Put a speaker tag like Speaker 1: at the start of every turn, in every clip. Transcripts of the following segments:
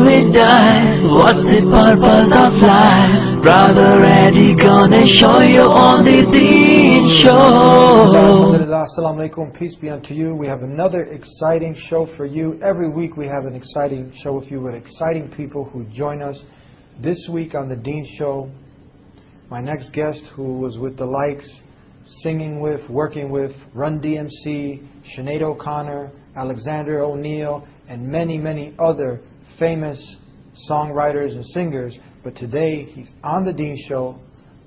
Speaker 1: we die? What's the purpose of life? Brother Eddie gonna show you on the Deen Show.
Speaker 2: Assalamu alaikum, peace be unto you. We have another exciting show for you. Every week we have an exciting show with you with exciting people who join us. This week on the Deen Show, my next guest, who was with the likes, singing with, working with Run DMC, Sinead O'Connor, Alexander O'Neal, and many, many other famous songwriters and singers. But today he's on the Deen Show,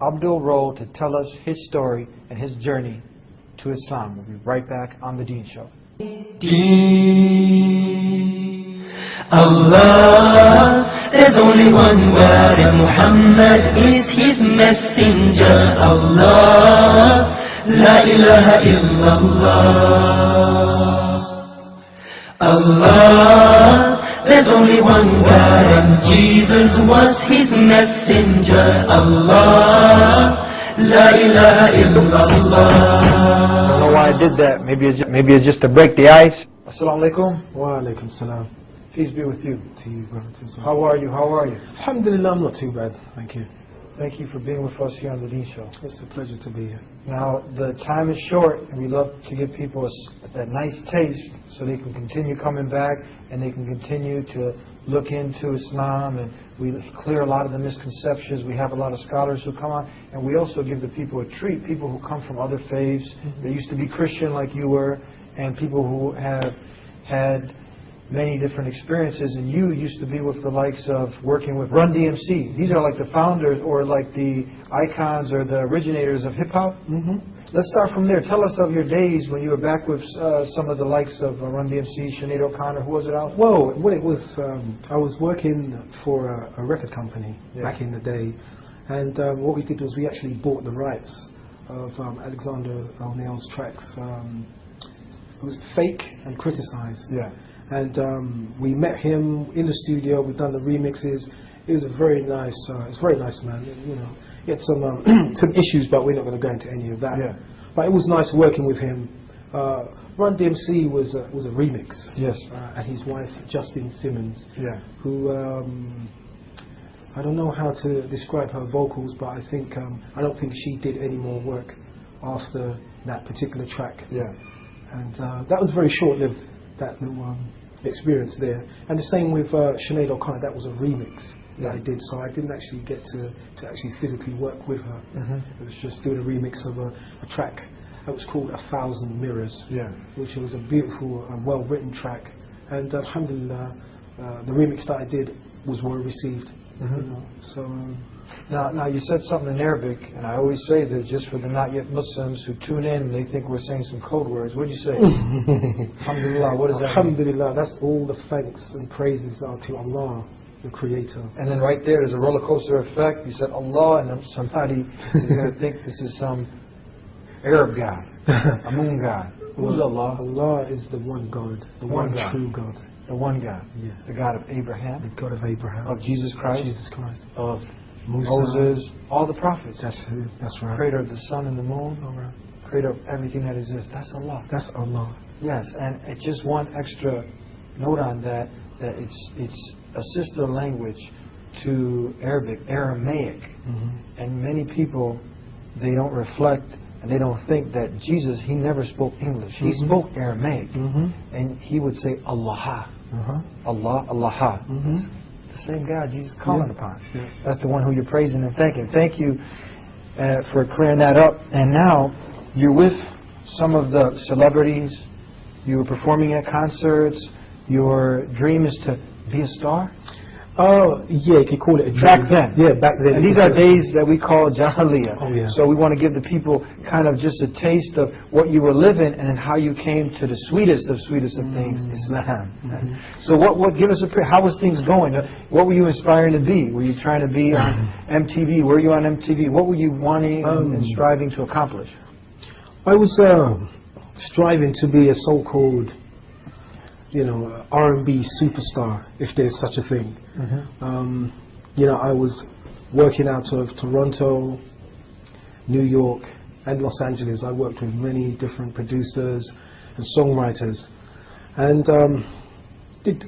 Speaker 2: Abdul Roll, to tell us his story and his journey to Islam. We'll be right back on the Deen Show.
Speaker 1: Allah, there's only one God, and Muhammad is his messenger. Allah, la ilaha illallah. Allah, there's only one God, and Jesus was his messenger. Allah, la ilaha illallah.
Speaker 2: I don't know why I did that. Maybe it's just to break the ice. Assalamu alaikum.
Speaker 3: Wa alaikum salam.
Speaker 2: Peace be with you.
Speaker 3: To you, brother.
Speaker 2: How are you? How are you?
Speaker 3: Alhamdulillah, I'm not too bad. Thank you.
Speaker 2: Thank you for being with us here on the Deen Show.
Speaker 3: It's a pleasure to be here.
Speaker 2: Now, the time is short, and we love to give people that nice taste so they can continue coming back and they can continue to look into Islam, and we clear a lot of the misconceptions. We have a lot of scholars who come on, and we also give the people a treat, people who come from other faiths. They used to be Christian like you were, and people who have had many different experiences, and you used to be with the likes of working with Run DMC. These are like the founders or like the icons or the originators of hip-hop. Let's start from there. Tell us of your days when you were back with some of the likes of Run DMC, Sinead O'Connor. Who was it out?
Speaker 3: Well, what it was, I was working for a record company back in the day, and what we did was we actually bought the rights of Alexander O'Neal's tracks. It was Fake and Criticize.
Speaker 2: Yeah.
Speaker 3: And we met him in the studio. We've done the remixes. It was a very nice, it's very nice man. You know, he had some some issues, but we're not going to go into any of that.
Speaker 2: Yeah.
Speaker 3: But it was nice working with him. Run DMC was a remix.
Speaker 2: Yes.
Speaker 3: And his wife Justine Simmons.
Speaker 2: Yeah.
Speaker 3: Who I don't know how to describe her vocals, but I think I don't think she did any more work after that particular track.
Speaker 2: Yeah.
Speaker 3: And that was very short-lived. That little experience there, and the same with Sinead O'Connor. That was a remix that I did, so I didn't actually get to actually physically work with her. It was just doing a remix of a track that was called 1,000 Mirrors, which was a beautiful, well-written track, and alhamdulillah, the remix that I did was well received. You know, so.
Speaker 2: Now you said something in Arabic, and I always say that just for the not yet Muslims who tune in and they think we're saying some code words. What do you say? Alhamdulillah. What does that mean?
Speaker 3: Alhamdulillah. That's all the thanks and praises are to Allah, the Creator.
Speaker 2: And then right there's a roller coaster effect. You said Allah, and then somebody is going to think this is some Arab god, a moon god. Who's Allah?
Speaker 3: Allah is the one God, the one true God.
Speaker 2: The one God.
Speaker 3: Yeah.
Speaker 2: The God of Abraham.
Speaker 3: The God of Abraham.
Speaker 2: Of Jesus Christ.
Speaker 3: Jesus Christ.
Speaker 2: Of
Speaker 3: Musa.
Speaker 2: Moses. All the prophets.
Speaker 3: That's right.
Speaker 2: Creator of the sun and the moon.
Speaker 3: All right.
Speaker 2: Creator of everything that exists. That's Allah.
Speaker 3: That's Allah.
Speaker 2: Yes, and it's just one extra note on that it's a sister language to Aramaic. And many people, they don't reflect and they don't think that Jesus, he never spoke English. He spoke Aramaic. And he would say Allah. Allah, Allah. The same God Jesus calling upon. That's the one who you're praising and thanking. Thank you for clearing that up. And now you're with some of the celebrities. You were performing at concerts. Your dream is to be a star?
Speaker 3: Oh, yeah, you could call it a dream.
Speaker 2: Back then.
Speaker 3: Yeah, back then.
Speaker 2: And these are days that we call Jahiliyyah.
Speaker 3: Oh, yeah.
Speaker 2: So we want to give the people kind of just a taste of what you were living and how you came to the sweetest of things, Islam. So what give us how was things going? What were you aspiring to be? Were you trying to be on MTV? Were you on MTV? What were you wanting and striving to accomplish?
Speaker 3: I was striving to be a so-called, you know, R&B superstar, if there's such a thing. You know, I was working out of Toronto, New York, and Los Angeles. I worked with many different producers and songwriters, and did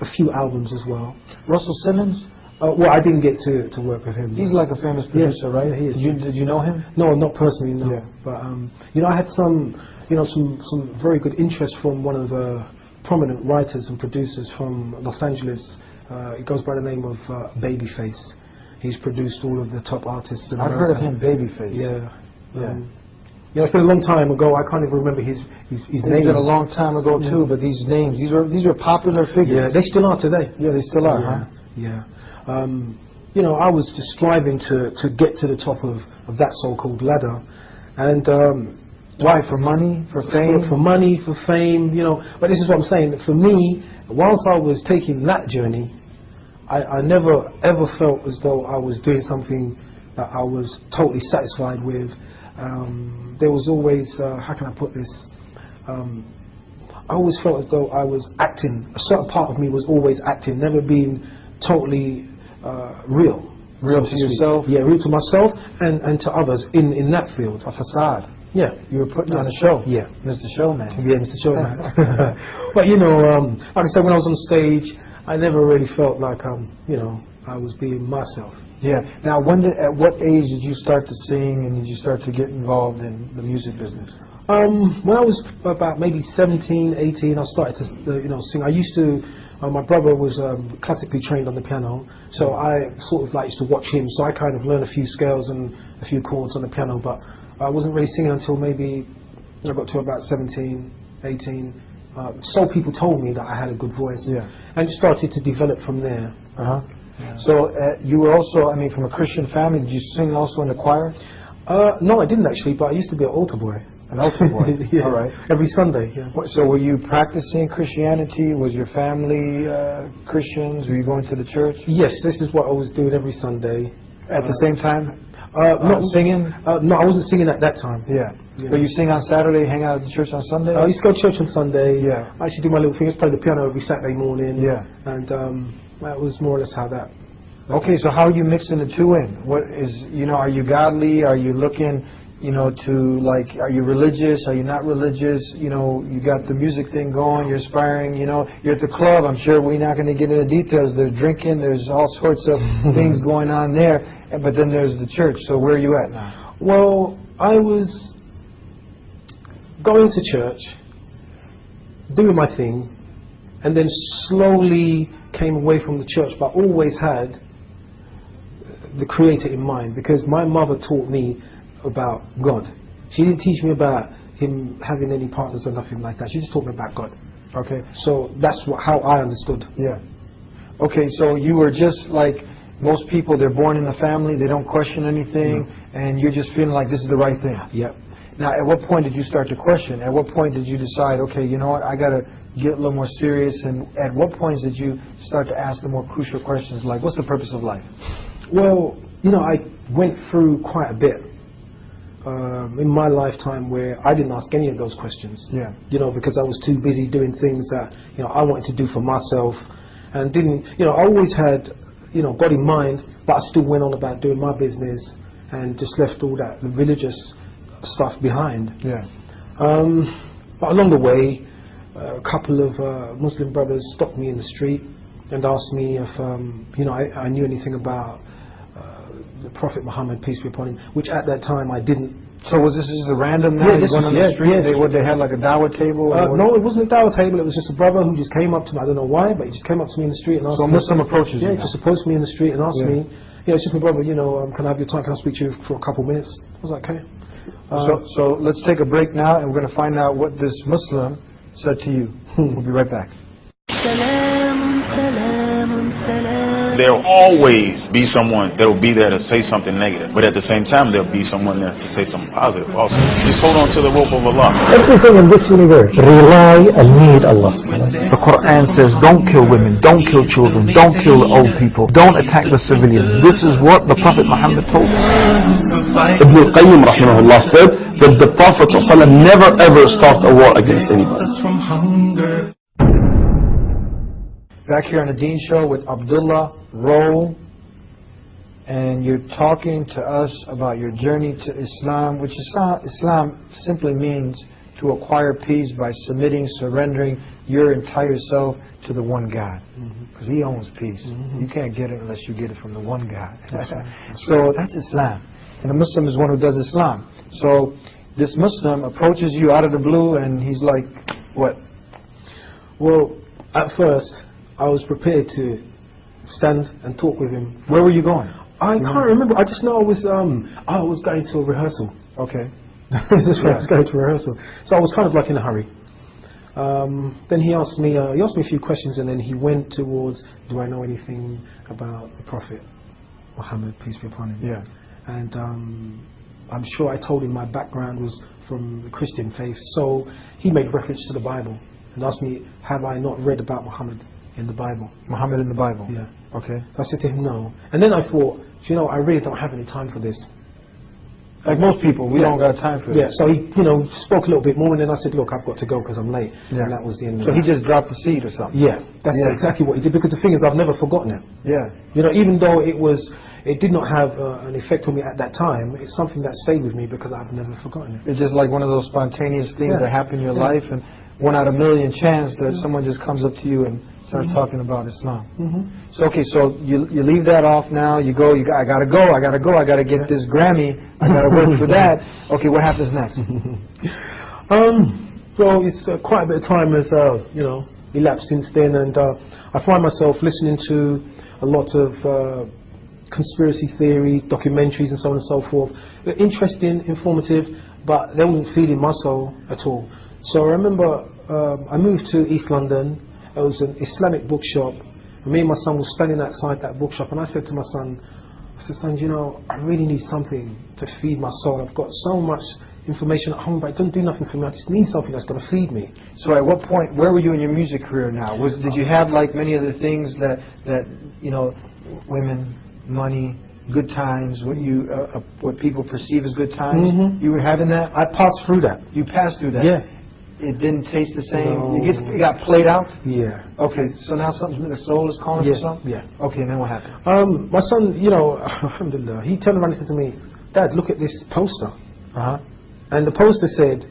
Speaker 3: a a few albums as well.
Speaker 2: Russell Simmons?
Speaker 3: Well, I didn't get to work with him.
Speaker 2: He's like a famous producer, right?
Speaker 3: Yeah, he is.
Speaker 2: Did you know him?
Speaker 3: No, not personally, no.
Speaker 2: Yeah.
Speaker 3: But I had some very good interest from one of the prominent writers and producers from Los Angeles. It goes by the name of Babyface. He's produced all of the top artists in
Speaker 2: I've
Speaker 3: America.
Speaker 2: heard of him, Babyface.
Speaker 3: Yeah. It's been a long time ago. I can't even remember his
Speaker 2: It's
Speaker 3: name.
Speaker 2: been a long time ago too, but these names, these are popular
Speaker 3: Yeah,
Speaker 2: figures.
Speaker 3: they still are today.
Speaker 2: Yeah, they still are, huh?
Speaker 3: Yeah. I was just striving to get to the top of that so-called ladder, and
Speaker 2: Why? For money? For fame?
Speaker 3: for money, for fame, But this is what I'm saying. For me, whilst I was taking that journey, I never ever felt as though I was doing something that I was totally satisfied with. There was always, how can I put this? I always felt as though I was acting. A certain part of me was always acting, never being totally real.
Speaker 2: Real
Speaker 3: so
Speaker 2: to
Speaker 3: speak.
Speaker 2: yourself?
Speaker 3: Yeah, real to myself and to others in that field.
Speaker 2: A facade.
Speaker 3: Yeah.
Speaker 2: You were putting on a show.
Speaker 3: Yeah.
Speaker 2: Mr. Showman.
Speaker 3: Yeah, Mr. Showman. But like I said, when I was on stage, I never really felt like I was being myself.
Speaker 2: Yeah. Now, at what age did you start to sing, and did you start to get involved in the music business?
Speaker 3: When I was about maybe 17, 18, I started to sing. I used to. My brother was classically trained on the piano, so I sort of used to watch him. So I kind of learned a few scales and a few chords on the piano, but I wasn't really singing until maybe I got to about 17, 18. So people told me that I had a good voice, and it started to develop from there.
Speaker 2: Uh-huh. Yeah. So you were also, from a Christian family. Did you sing also in the choir?
Speaker 3: No, I didn't actually, but I used to be an altar boy.
Speaker 2: An altar boy.
Speaker 3: Yeah.
Speaker 2: All right.
Speaker 3: Every Sunday. Yeah.
Speaker 2: So were you practicing Christianity? Was your family Christians? Were you going to the church?
Speaker 3: Yes, this is what I was doing every Sunday.
Speaker 2: At the same time?
Speaker 3: Not
Speaker 2: singing?
Speaker 3: No, I wasn't singing at that time.
Speaker 2: Yeah. But you sing on Saturday, hang out at the church on Sunday?
Speaker 3: I used to go to church on Sunday.
Speaker 2: Yeah.
Speaker 3: I actually do my little things, play the piano every Saturday morning.
Speaker 2: Yeah.
Speaker 3: And that was more or less how that.
Speaker 2: Okay, so how are you mixing the two in? What is, are you godly? Are you looking, are you religious? Are you not religious? You got the music thing going, you're aspiring, you're at the club. I'm sure we're not going to get into details. There's drinking, there's all sorts of things going on there. But then there's the church. So where are you at now?
Speaker 3: Well, I was going to church, doing my thing, and then slowly came away from the church, but always had the Creator in mind, because my mother taught me about God. She didn't teach me about Him having any partners or nothing like that. She just taught me about God.
Speaker 2: Okay.
Speaker 3: So that's how I understood.
Speaker 2: Yeah. Okay, so you were just like most people, they're born in the family, they don't question anything, and you're just feeling like this is the right thing.
Speaker 3: Yep.
Speaker 2: Now, at what point did you start to question? At what point did you decide, okay, you know what, I got to get a little more serious? And at what points did you start to ask the more crucial questions, like, what's the purpose of life?
Speaker 3: Well, I went through quite a bit in my lifetime where I didn't ask any of those questions.
Speaker 2: Yeah.
Speaker 3: Because I was too busy doing things that, I wanted to do for myself, and didn't, I always had, God in mind, but I still went on about doing my business and just left all that religious stuff behind.
Speaker 2: Yeah.
Speaker 3: But along the way, a couple of Muslim brothers stopped me in the street and asked me if I knew anything about the Prophet Muhammad, peace be upon him, which at that time I didn't.
Speaker 2: So was this just a random night?
Speaker 3: this
Speaker 2: going on
Speaker 3: was-
Speaker 2: the street?
Speaker 3: yeah.
Speaker 2: They had like a dawah table?
Speaker 3: No, it wasn't a dawah table. It was just a brother who just came up to me. I don't know why, but he just came up to me in the street and asked
Speaker 2: So
Speaker 3: me.
Speaker 2: Muslim approaches you
Speaker 3: Yeah, he
Speaker 2: now.
Speaker 3: just approached me in the street and asked
Speaker 2: Yeah.
Speaker 3: me, it's just my brother, can I have your time? Can I speak to you for a couple minutes? I was like, okay.
Speaker 2: So let's take a break now, and we're going to find out what this Muslim said to you. We'll be right back.
Speaker 4: There'll always be someone that will be there to say something negative, but at the same time there'll be someone there to say something positive also. Just hold on to the rope of Allah.
Speaker 5: Everything in this universe rely and need Allah subhanahu wa ta'ala. The Quran says don't kill women, don't kill children, don't kill the old people, don't attack the civilians. This is what the Prophet Muhammad told us.
Speaker 6: Ibn al-Qayyim rahimahullah said that the Prophet ﷺ never ever started a war against anybody.
Speaker 2: Back here on the Dean Show with Abdullah Roll, and you're talking to us about your journey to Islam, which Islam simply means to acquire peace by submitting, surrendering your entire self to the one God. Because He owns peace. You can't get it unless you get it from the one God. So that's Islam. And a Muslim is one who does Islam. So this Muslim approaches you out of the blue and he's like, what?
Speaker 3: Well, at first, I was prepared to stand and talk with him.
Speaker 2: Where were you going?
Speaker 3: I can't remember. I just know I was going to a rehearsal.
Speaker 2: Okay.
Speaker 3: This is where I was going to a rehearsal. So I was kind of like in a hurry. Then he asked me a few questions, and then he went towards, do I know anything about the Prophet Muhammad, peace be upon him?
Speaker 2: Yeah.
Speaker 3: And I'm sure I told him my background was from the Christian faith. So he made reference to the Bible and asked me, have I not read about Muhammad in the Bible?
Speaker 2: Muhammad in the Bible?
Speaker 3: Yeah.
Speaker 2: Okay.
Speaker 3: I said to him, no. And then I thought, you know, I really don't have any time for this.
Speaker 2: Like most people, we don't got time for
Speaker 3: Yeah,
Speaker 2: this.
Speaker 3: so he, you know, spoke a little bit more, and then I said, look, I've got to go because I'm late.
Speaker 2: Yeah.
Speaker 3: And that was the end of
Speaker 2: So
Speaker 3: that.
Speaker 2: he just dropped the seed or something?
Speaker 3: Yeah, that's
Speaker 2: Yeah.
Speaker 3: exactly what he did, because the thing is, I've never forgotten it.
Speaker 2: Yeah.
Speaker 3: You know, even though it did not have an effect on me at that time, it's something that stayed with me because I've never forgotten it.
Speaker 2: It's just like one of those spontaneous things
Speaker 3: Yeah.
Speaker 2: that happen in your life, and 1 out of a million chance that someone just comes up to you and starts talking about Islam. So okay, so you leave that off now. You go. I gotta go. I gotta get this Grammy. I gotta work for that. Okay, what happens next?
Speaker 3: Well, it's quite a bit of time has you know, elapsed since then, and I find myself listening to a lot of conspiracy theories, documentaries, and so on and so forth. They're interesting, informative, but they wasn't feeding my soul at all. So I remember I moved to East London. It was an Islamic bookshop. And me and my son were standing outside that bookshop, and I said to my son, son, you know, I really need something to feed my soul. I've got so much information at home, but it doesn't do nothing for me. I just need something that's going to feed me.
Speaker 2: So at what point, where were you in your music career now? Did you have like many other things that you know, women, money, good times, what people perceive as good times? You were having that?
Speaker 3: I passed through that.
Speaker 2: You passed through that?
Speaker 3: Yeah.
Speaker 2: It didn't taste the same?
Speaker 3: No.
Speaker 2: It got played out?
Speaker 3: Yeah.
Speaker 2: Okay, so now the soul is calling for something?
Speaker 3: Yeah.
Speaker 2: Okay, and then what happened?
Speaker 3: My son, you know, alhamdulillah, he turned around and said to me, Dad, look at this poster. And the poster said,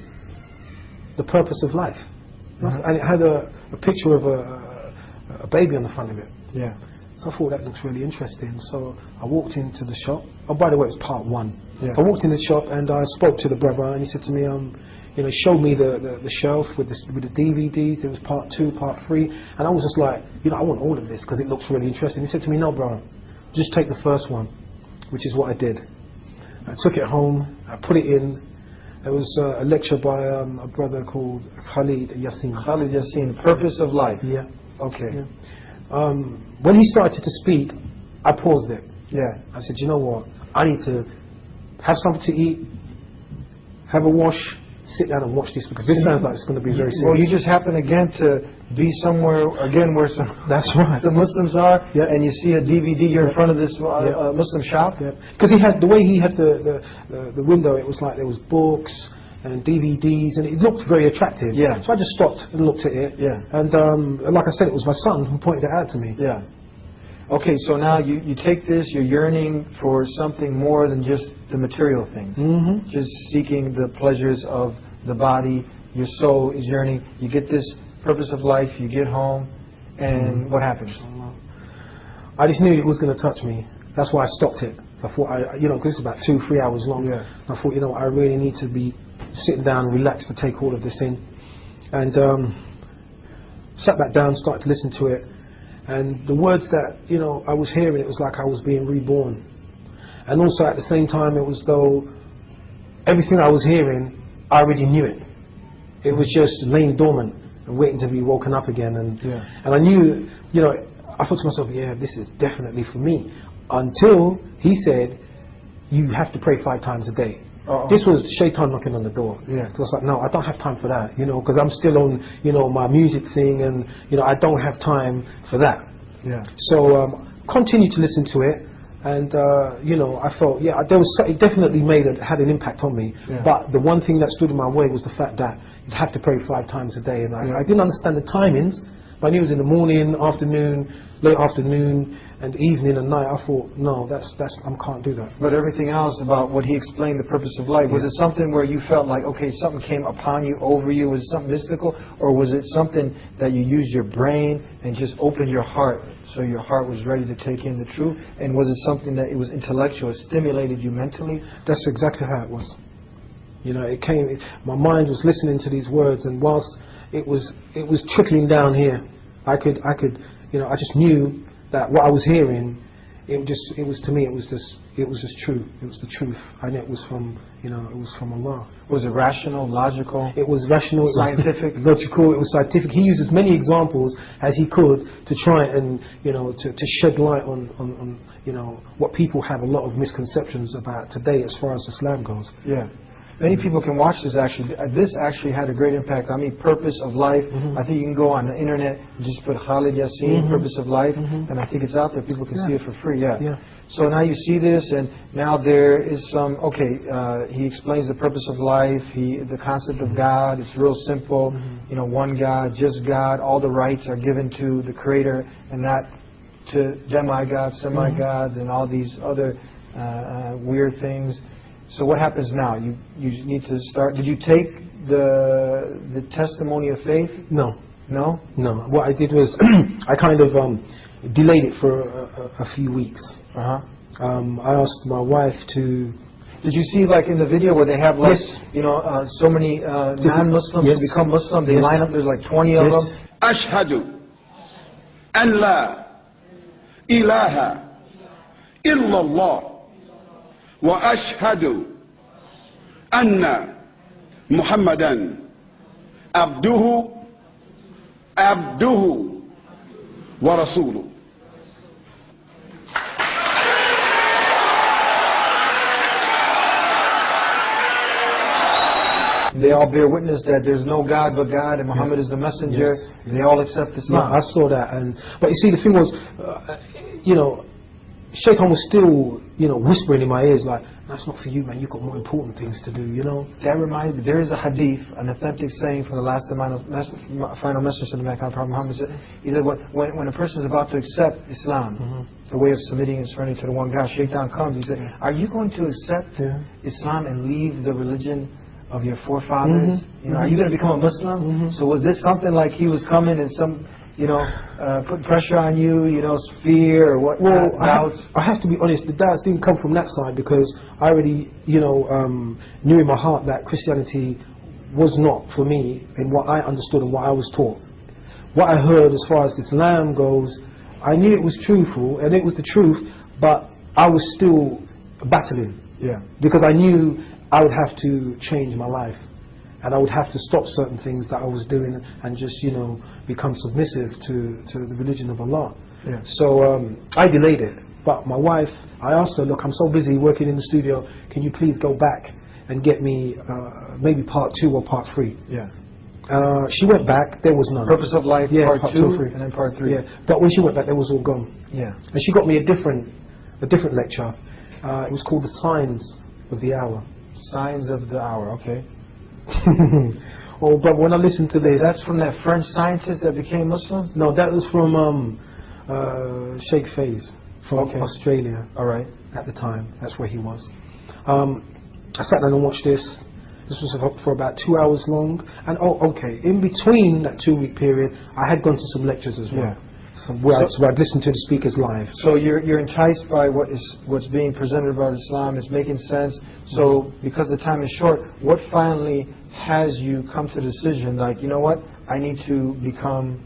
Speaker 3: the purpose of life. And it had a picture of a baby on the front of it.
Speaker 2: Yeah.
Speaker 3: So I thought that looks really interesting. So I walked into the shop. Oh, by the way, it was part 1.
Speaker 2: Yeah.
Speaker 3: So I walked in the shop and I spoke to the brother, and he said to me, you know, showed me the shelf with the DVDs. It was part 2, part 3, and I was just like, you know, I want all of this because it looks really interesting. He said to me, no, bro, just take the first one, which is what I did. I took it home, I put it in. There was a lecture by a brother called Khalid Yassin.
Speaker 2: Khalid Yassin, Purpose of Life.
Speaker 3: Yeah.
Speaker 2: Okay.
Speaker 3: Yeah. When he started to speak, I paused it.
Speaker 2: Yeah.
Speaker 3: I said, you know what? I need to have something to eat, have a wash, sit down and watch this, because this sounds like it's going to be very serious.
Speaker 2: Well, you just happen again to be somewhere again where
Speaker 3: That's right.
Speaker 2: some Muslims are,
Speaker 3: Yeah.
Speaker 2: and you see a DVD. You're in front of this Muslim shop.
Speaker 3: Because he had the way he had the window. It was like there was books and DVDs, and it looked very attractive.
Speaker 2: Yeah.
Speaker 3: So I just stopped and looked at it.
Speaker 2: Yeah.
Speaker 3: And like I said, it was my son who pointed it out to me.
Speaker 2: Yeah. Okay, so now you take this. You're yearning for something more than just the material things. Just seeking the pleasures of the body. Your soul is yearning. You get this purpose of life. You get home, and what happens?
Speaker 3: I just knew it was going to touch me. That's why I stopped it. So I thought, you know, because it's about 2-3 hours long.
Speaker 2: Yeah.
Speaker 3: I thought, you know, I really need to be sitting down, relaxed to take all of this in. And sat back down, started to listen to it. And the words that, you know, I was hearing, it was like I was being reborn. And also at the same time, it was though everything I was hearing, I already knew it. It was just laying dormant and waiting to be woken up again. And I knew, you know, I thought to myself, yeah, this is definitely for me. Until he said, you have to pray 5 times a day. This was Shaitan knocking on the door.
Speaker 2: Yeah.
Speaker 3: Because I was like, no, I don't have time for that, you know, because I'm still on, you know, my music thing, and, you know, I don't have time for that.
Speaker 2: Yeah.
Speaker 3: So continued to listen to it, and, you know, I felt, yeah, it definitely had an impact on me.
Speaker 2: Yeah.
Speaker 3: But the one thing that stood in my way was the fact that you'd have to pray 5 times a day, and I didn't understand the timings, But I knew it was in the morning, afternoon, late afternoon, and evening and night. I thought, no, I can't do that.
Speaker 2: But everything else about what he explained, the purpose of life, was it something where you felt like, okay, something came upon you, over you? Was it something mystical? Or was it something that you used your brain and just opened your heart, so your heart was ready to take in the truth? And was it something that it was intellectual, it stimulated you mentally?
Speaker 3: That's exactly how it was. You know, my mind was listening to these words, and whilst it was trickling down here, I could, you know, I just knew that what I was hearing, it was just true. It was the truth. I knew it was from, you know, it was from Allah.
Speaker 2: Was it rational, logical?
Speaker 3: It was rational,
Speaker 2: scientific,
Speaker 3: logical. It was scientific. He used as many examples as he could to try and, you know, to shed light on you know, what people have a lot of misconceptions about today as far as Islam goes.
Speaker 2: Yeah. Many people can watch this actually. This actually had a great impact on me. Purpose of life. I think you can go on the internet and just put Khalid Yasin, Purpose of Life, and I think it's out there. People can see it for free. Yeah. So now you see this, and now there is some. Okay, he explains the purpose of life. The concept of God. It's real simple. You know, one God, just God. All the rights are given to the Creator, and not to demigods, semi-gods, and all these other weird things. So what happens now? You need to start. Did you take the testimony of faith?
Speaker 3: No.
Speaker 2: No?
Speaker 3: No. What I did was I kind of delayed it for a few weeks. I asked my wife to.
Speaker 2: Did you see, like in the video where they have, like, you know, so many non-Muslims who become Muslim? They line up. There's like 20 of them.
Speaker 7: أشهد أن لا إله إلا الله وأشهد أن محمدا عبده ورسوله.
Speaker 2: They all bear witness that there's no God but God, and Muhammad is the messenger. They all accept Islam.
Speaker 3: Yeah, I saw that, but you see, the thing was, you know, Shaitan was still, you know, whispering in my ears like, "That's not for you, man. You've got more important things to do." You know.
Speaker 2: That reminds me. There is a hadith, an authentic saying from the last final message of the Prophet Muhammad. He said, when a person is about to accept Islam, the way of submitting and surrendering to the one God, Shaitan comes. He said, "Are you going to accept Islam and leave the religion of your forefathers? You know, are you going to become a Muslim?" So was this something like he was coming and some, you know, put pressure on you, you know, fear or what?
Speaker 3: Well,
Speaker 2: doubts?
Speaker 3: I have to be honest, the doubts didn't come from that side, because I already, you know, knew in my heart that Christianity was not for me in what I understood and what I was taught. What I heard as far as Islam goes, I knew it was truthful and it was the truth, but I was still battling.
Speaker 2: Yeah.
Speaker 3: Because I knew I would have to change my life. And I would have to stop certain things that I was doing and just, you know, become submissive to the religion of Allah.
Speaker 2: Yeah.
Speaker 3: So I delayed it. But my wife, I asked her, "Look, I'm so busy working in the studio, can you please go back and get me maybe part 2 or part 3?
Speaker 2: Yeah.
Speaker 3: She went back, there was none.
Speaker 2: Purpose of Life,
Speaker 3: yeah,
Speaker 2: part 2
Speaker 3: 3.
Speaker 2: and then part 3.
Speaker 3: Yeah. But when she went back, they was all gone.
Speaker 2: Yeah.
Speaker 3: And she got me a different lecture. It was called The Signs of the Hour.
Speaker 2: Signs of the Hour, okay.
Speaker 3: Oh, but when I listened to this,
Speaker 2: that's from that French scientist that became Muslim?
Speaker 3: No, that was from Sheikh Faiz from Australia.
Speaker 2: All right.
Speaker 3: At the time, that's where he was. I sat down and watched this. This was for about 2 hours long. And in between that 2-week period, I had gone to some lectures as well.
Speaker 2: Yeah.
Speaker 3: Where I'd listened to the speakers live.
Speaker 2: So you're enticed by what's being presented about Islam. It's making sense. So because the time is short, what finally has you come to the decision, like, you know what, I need to become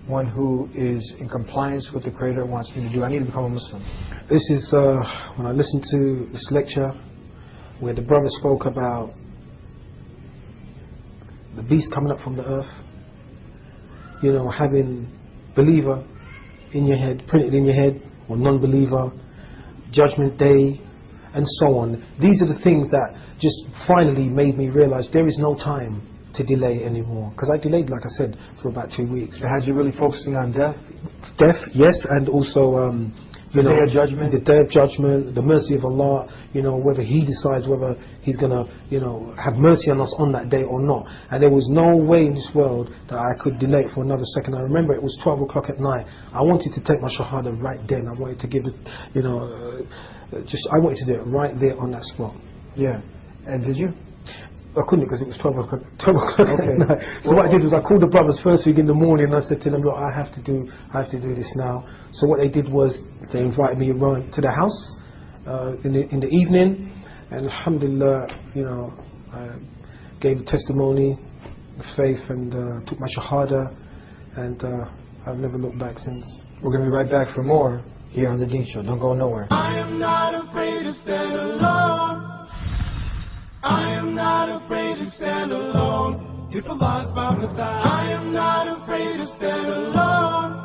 Speaker 2: one who is in compliance with the Creator wants me to do. I need to become a Muslim.
Speaker 3: This is when I listened to this lecture where the brother spoke about the beast coming up from the earth. You know, having believer in your head, printed in your head, or non-believer, Judgment Day, and so on. These are the things that just finally made me realize there is no time to delay anymore. Because I delayed, like I said, for about 2 weeks.
Speaker 2: So had you really focusing on death?
Speaker 3: Death, yes, and also You
Speaker 2: The
Speaker 3: know,
Speaker 2: Day of Judgment.
Speaker 3: the Day of Judgment, the mercy of Allah, you know, whether He decides whether He's going to, you know, have mercy on us on that day or not. And there was no way in this world that I could delay it for another second. I remember it was 12 o'clock at night. I wanted to take my Shahada right then. I wanted to give it, you know, I wanted to do it right there on that spot.
Speaker 2: Yeah. And did you?
Speaker 3: I couldn't because it was 12 o'clock
Speaker 2: Okay.
Speaker 3: at night. So what I did was I called the brothers first thing in the morning and I said to them, look, I have to do this now. So what they did was they invited me around to the house in the evening, and alhamdulillah, you know, I gave a testimony of faith and took my Shahada, and I've never looked back since.
Speaker 2: We're going to be right back for more here on The Deen Show. Don't go nowhere.
Speaker 8: I am not afraid to stand alone. I am not afraid to stand alone. If Allah's by my side, I am not afraid to stand alone.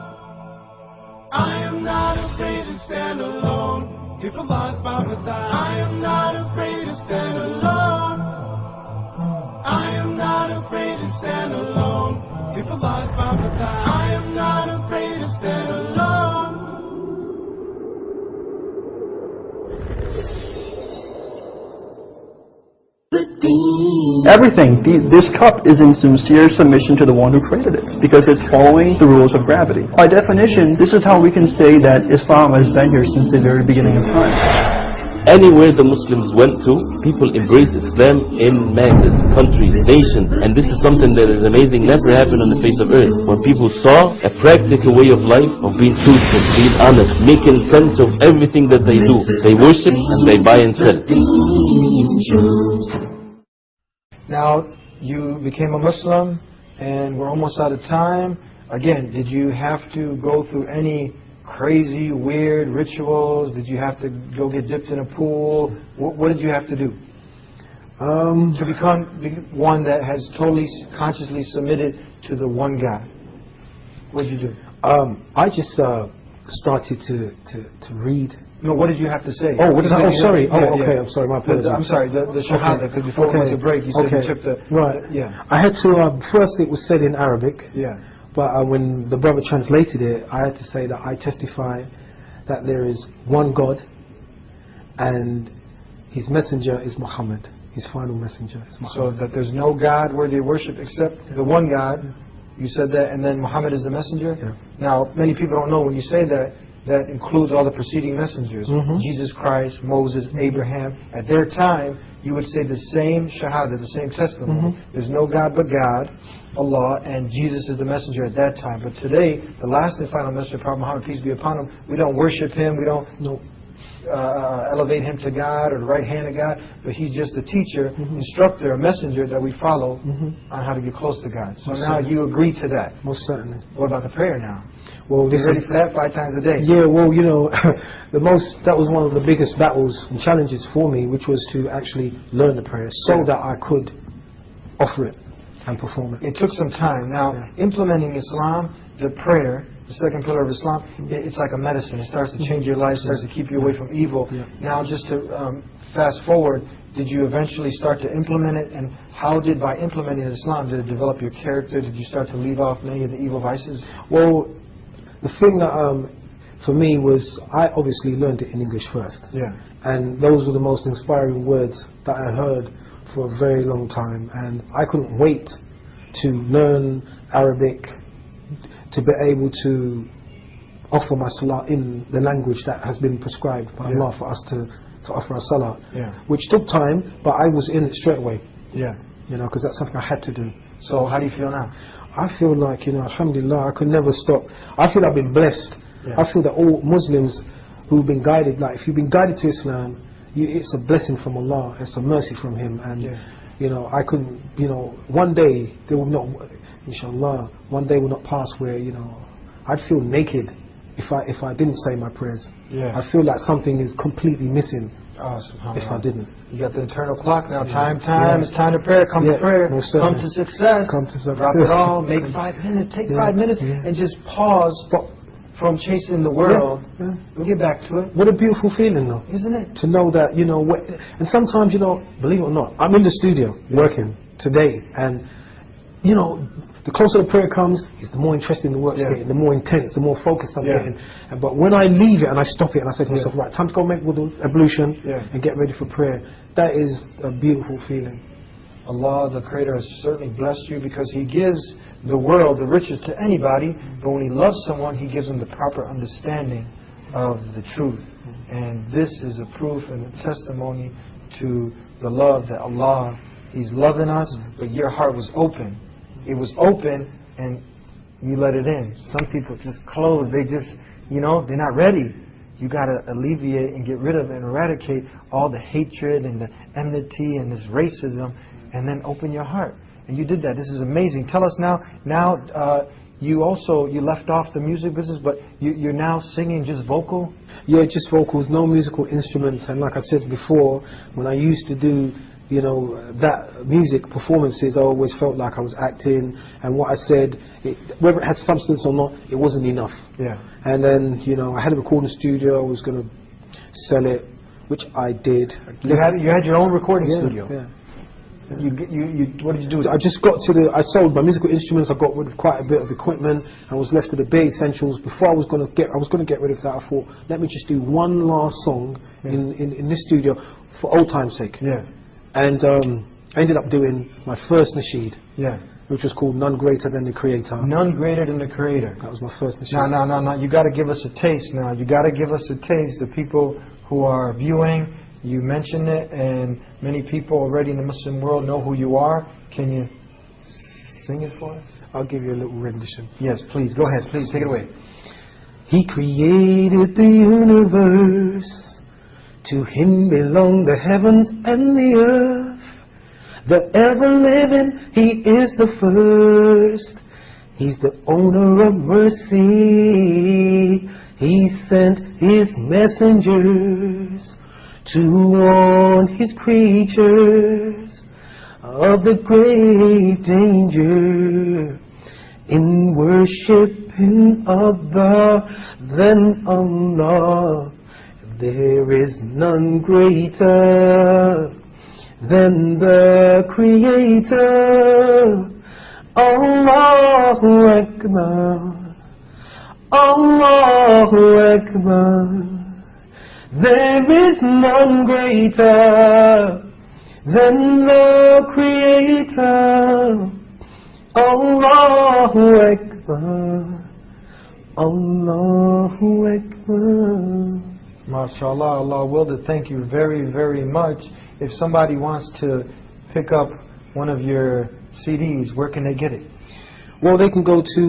Speaker 8: I am not afraid to stand alone. If Allah's by my side, I am not afraid to stand alone. I am not afraid to stand alone. If Allah's by my side, I am not afraid to stand alone.
Speaker 6: Everything. This cup is in sincere submission to the one who created it, because it's following the rules of gravity. By definition, this is how we can say that Islam has been here since the very beginning of time.
Speaker 9: Anywhere the Muslims went to, people embraced Islam in masses, countries, nations, and this is something that is amazing, never happened on the face of earth. When people saw a practical way of life, of being truthful, being honest, making sense of everything that they do. They worship and they buy and sell.
Speaker 2: Now, you became a Muslim, and we're almost out of time. Again, did you have to go through any crazy, weird rituals? Did you have to go get dipped in a pool? What did you have to do to become one that has totally consciously submitted to the one God? What did you do?
Speaker 3: I just started to read.
Speaker 2: No, what did you have to say?
Speaker 3: Oh, what did I? Oh, sorry.
Speaker 2: Yeah,
Speaker 3: Oh, okay.
Speaker 2: yeah.
Speaker 3: I'm sorry. My apologies.
Speaker 2: I'm sorry. The Shahada, because before we went to break, you said you took the...
Speaker 3: Right.
Speaker 2: Yeah.
Speaker 3: I had to, first it was said in Arabic.
Speaker 2: Yeah.
Speaker 3: But when the brother translated it, I had to say that I testify that there is one God and His messenger is Muhammad. His final messenger is Muhammad.
Speaker 2: So that there's no God worthy of worship except the one God. You said that, and then Muhammad is the messenger?
Speaker 3: Yeah.
Speaker 2: Now, many people don't know when you say that, that includes all the preceding messengers. Jesus Christ, Moses, Abraham. At their time, you would say the same Shahada, the same testimony. There's no God but God, Allah, and Jesus is the messenger at that time. But today, the last and final messenger, Prophet Muhammad, peace be upon him, we don't worship him, we don't elevate him to God or the right hand of God, but he's just a teacher, instructor, a messenger that we follow on how to get close to God. So now you agree to that.
Speaker 3: Most certainly.
Speaker 2: What about the prayer now?
Speaker 3: Well,
Speaker 2: You ready for that 5 times a day?
Speaker 3: Yeah, well, you know, that was one of the biggest battles and challenges for me, which was to actually learn the prayer so that I could offer it and perform it.
Speaker 2: It took some time. Now, implementing Islam, the prayer, the second pillar of Islam, it's like a medicine. It starts to change your life, starts to keep you away from evil. Now, just to fast forward, did you eventually start to implement it? And how did, by implementing Islam, did it develop your character? Did you start to leave off many of the evil vices?
Speaker 3: Well, the thing that for me was, I obviously learned it in English first.
Speaker 2: Yeah.
Speaker 3: And those were the most inspiring words that I heard for a very long time. And I couldn't wait to learn Arabic, to be able to offer my salah in the language that has been prescribed by Allah for us to offer our salah. Which took time, but I was in it straight away.
Speaker 2: Yeah.
Speaker 3: You know, because that's something I had to do.
Speaker 2: So how do you feel now?
Speaker 3: I feel like, you know, alhamdulillah, I could never stop. I feel I've been blessed. I feel that all Muslims who've been guided, like if you've been guided to Islam, it's a blessing from Allah, it's a mercy from Him. And you know, I couldn't, you know, one day there will not, inshallah, one day will not pass where, you know, I'd feel naked if I didn't say my prayers. I feel like something is completely missing if I didn't.
Speaker 2: You got the internal clock now. Time. It's time to pray. Come to prayer. Come to success. Drop it all. Make 5 minutes. Take 5 minutes and just pause from chasing the world. We'll get back to it.
Speaker 3: What a beautiful feeling, though,
Speaker 2: isn't it?
Speaker 3: To know that, you know, and sometimes, you know, believe it or not, I'm in the studio working today, and you know, the closer the prayer comes, is the more interesting the work's
Speaker 2: Yeah.
Speaker 3: getting, the more intense, the more focused I'm
Speaker 2: Yeah.
Speaker 3: getting. But when I leave it and I stop it and I say to myself, right, time to go make wudu, ablution,
Speaker 2: Yeah.
Speaker 3: and get ready for prayer, that is a beautiful feeling.
Speaker 2: Allah, the Creator, has certainly blessed you because He gives the world the riches to anybody, but when He loves someone, He gives them the proper understanding of the truth. And this is a proof and a testimony to the love that Allah, He's loving us, but your heart was open. It was open and you let it in. Some people just close. They just, you know, they're not ready. You got to alleviate and get rid of and eradicate all the hatred and the enmity and this racism, and then open your heart. And you did that. This is amazing. Tell us now, you left off the music business, but you're now singing just vocal?
Speaker 3: Yeah, just vocals, no musical instruments. And like I said before, when I used to do, you know, that music performances, I always felt like I was acting, and what I said, whether it had substance or not, it wasn't enough.
Speaker 2: Yeah.
Speaker 3: And then, you know, I had a recording studio, I was going to sell it, which I did.
Speaker 2: You had your own recording studio?
Speaker 3: Yeah.
Speaker 2: What did you do with it?
Speaker 3: I just got to I sold my musical instruments, I got rid of quite a bit of equipment, I was left with the bare essentials. Before I was going to get rid of that, I thought, let me just do one last song in this studio for old time's sake.
Speaker 2: Yeah.
Speaker 3: And I ended up doing my first nasheed,
Speaker 2: Yeah.
Speaker 3: which was called None Greater Than the Creator.
Speaker 2: None greater than the Creator.
Speaker 3: That was my first nasheed.
Speaker 2: No. You got to give us a taste now. You got to give us a taste. The people who are viewing, you mentioned it, and many people already in the Muslim world know who you are. Can you sing it for us?
Speaker 3: I'll give you a little rendition.
Speaker 2: Yes, please. Go ahead. Please take it away.
Speaker 3: He created the universe. To Him belong the heavens and the earth. The ever-living, He is the first. He's the owner of mercy. He sent His messengers to warn His creatures of the great danger in worshiping other than Allah. There is none greater than the Creator. Allahu Akbar, Allahu Akbar. There is none greater than the Creator. Allahu Akbar, Allahu Akbar.
Speaker 2: MashaAllah, Allah willed it. Thank you very, very much. If somebody wants to pick up one of your CDs, where can they get it?
Speaker 3: Well, they can go to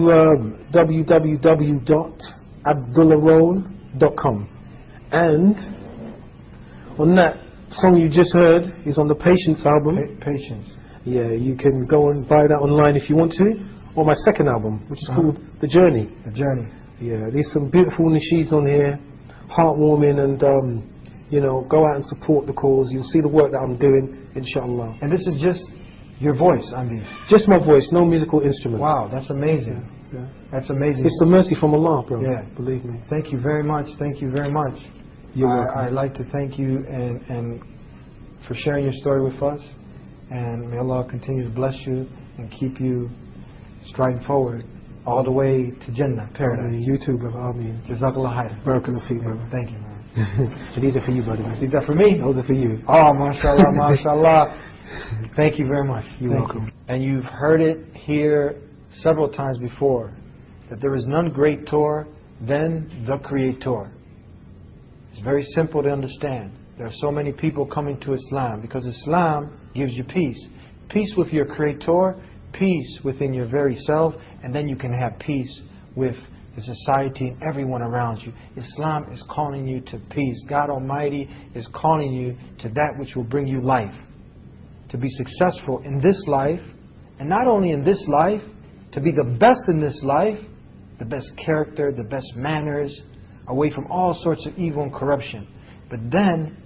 Speaker 3: www.abdullahroll.com, and on that song you just heard is on the Patience album.
Speaker 2: Patience.
Speaker 3: Yeah, you can go and buy that online if you want to, or my second album, which is called The Journey.
Speaker 2: The Journey.
Speaker 3: Yeah, there's some beautiful nasheeds on here, heartwarming, and you know, go out and support the cause. You'll see the work that I'm doing, inshallah.
Speaker 2: And this is just your voice on these?
Speaker 3: Just my voice, no musical instruments.
Speaker 2: Wow, that's amazing.
Speaker 3: Yeah.
Speaker 2: That's amazing.
Speaker 3: It's a mercy from Allah, bro.
Speaker 2: Yeah.
Speaker 3: Believe me.
Speaker 2: Thank you very much. Thank you very much.
Speaker 3: You're welcome.
Speaker 2: I'd like to thank you and for sharing your story with us. And may Allah continue to bless you and keep you striding forward all the way to Jannah, paradise.
Speaker 3: You too, brother. Ameen.
Speaker 2: Jazakallah khair.
Speaker 3: Barakallah feek, brother.
Speaker 2: Thank you, man.
Speaker 3: And these are for you, brother.
Speaker 2: These are for me?
Speaker 3: Those are for you.
Speaker 2: Oh, mashallah, mashallah. Thank you very much.
Speaker 3: You're welcome.
Speaker 2: And you've heard it here several times before, that there is none greater than the Creator. It's very simple to understand. There are so many people coming to Islam because Islam gives you peace. Peace with your Creator, peace within your very self, and then you can have peace with the society and everyone around you. Islam is calling you to peace. God Almighty is calling you to that which will bring you life. To be successful in this life, and not only in this life, to be the best in this life, the best character, the best manners, away from all sorts of evil and corruption. But then,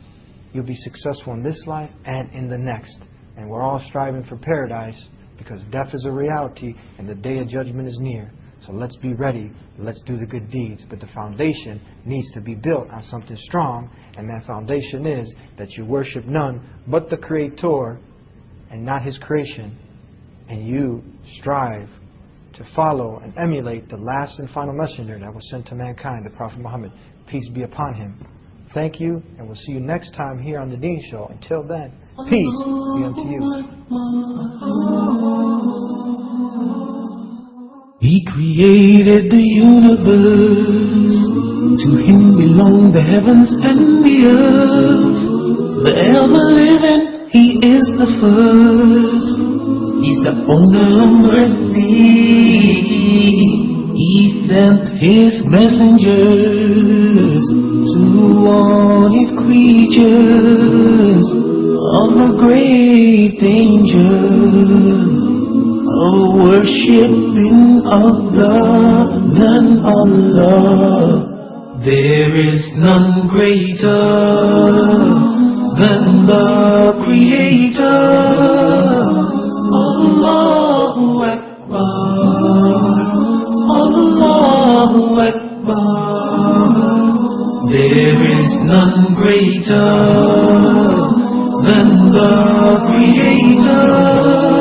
Speaker 2: you'll be successful in this life and in the next. And we're all striving for paradise because death is a reality and the day of judgment is near. So let's be ready, let's do the good deeds. But the foundation needs to be built on something strong, and that foundation is that you worship none but the Creator and not His creation, and you strive to follow and emulate the last and final messenger that was sent to mankind, the Prophet Muhammad, peace be upon him. Thank you, and we'll see you next time here on the Deen Show. Until then, peace be unto you.
Speaker 8: He created the universe. To him belong the heavens and the earth. The ever-living, he is the first. He's the owner of mercy. He sent his messengers to warn his creatures of the great dangers of worshipping other than Allah. There is none greater than the Creator. Allahu Akbar, Allahu Akbar. There is none greater than the Creator.